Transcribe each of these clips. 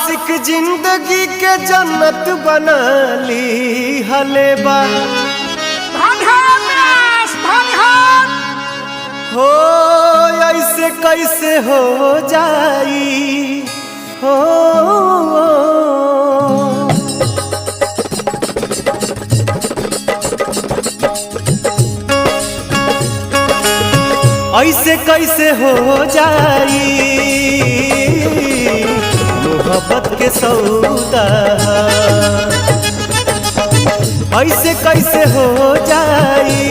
आशिक जिंदगी के जन्नत बना ली हलेबा। हो ऐसे कैसे हो जाई हो, ऐसे कैसे हो जाई मोहब्बत के सौदा। ऐसे कैसे हो जाई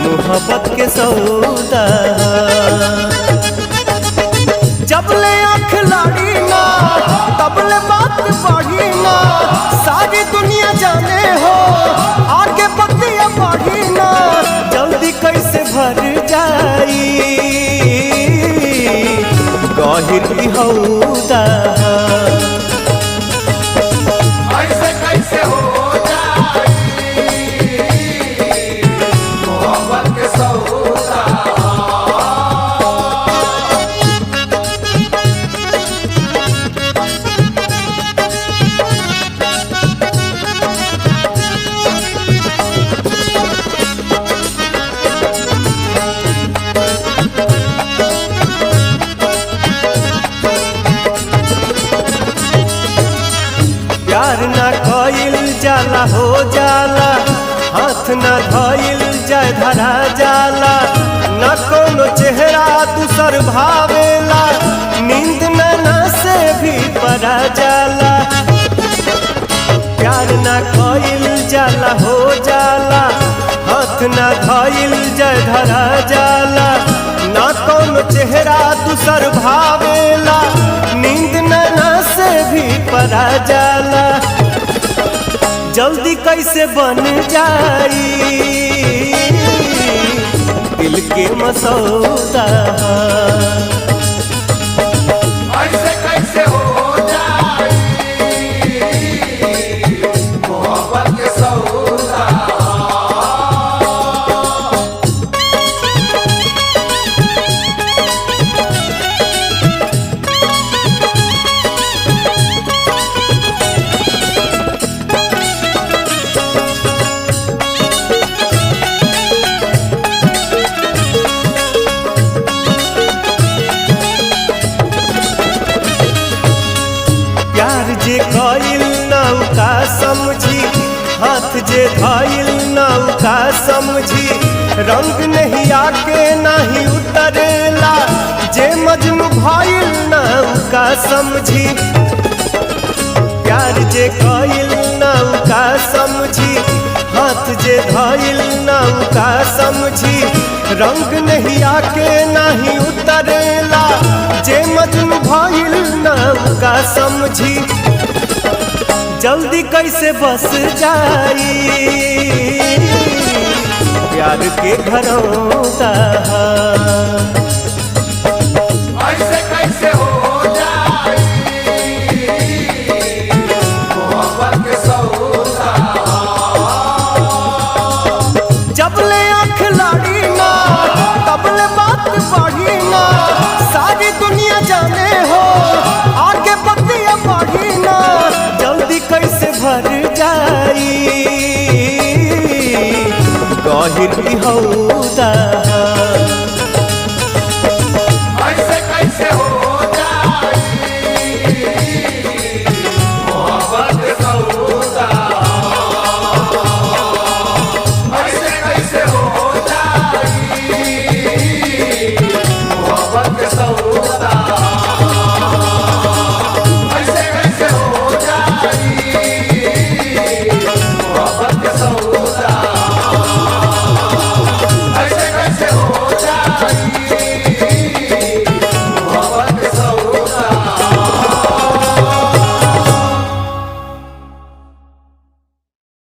मोहब्बत के सौदा। जब ले आँख लाड़ी ना तब ले बात बढ़ी ना, सारी दुनिया जाने हो आगे बतिया बढ़ी ना। जल्दी कैसे भर जाई गहिर हौदा। ऐसे कैसे हो जाई मोहब्बत के सौदा। प्यार ना कइल जाला हो जाला, हाथ ना धइल जाय धरा जाला। न कोनो चेहरा दूसर भावेला, नींद ना से भी परा जाला। प्यार ना कइल जाला हो जाला, हाथ ना धइल जाय धरा जाला। न कोनो चेहरा दूसर भावेला, नींद ना से भी परा जाला। जल्दी कैसे बन जाई दिल के मसौदा। ऐसे कैसे हो जाई मोहब्बत के सौदा। प्यार जे कइल नौका समझी, हाथ जे धइल नौका समझी। रंग नहीं आके नहीं उतरेला, जे मजनू भइल नौका समझी। प्यार जे कइल नौका समझी, हाथ जे धइल नौका समझी। रंग नहीं आके नहीं उतरेला, जे मजनू भइल नौका समझी। जल्दी कैसे बस जाई प्यार के घरौंदा। ऐसे कैसे हो जाई मोहब्बत के सौदा। जब ले आँख लाड़ी ना तब ले बात बढ़ी ना, सारी दुनिया जाने हो आगे बतिया बढ़ी ना। जल्दी कैसे भर जाई गहिर हौदा।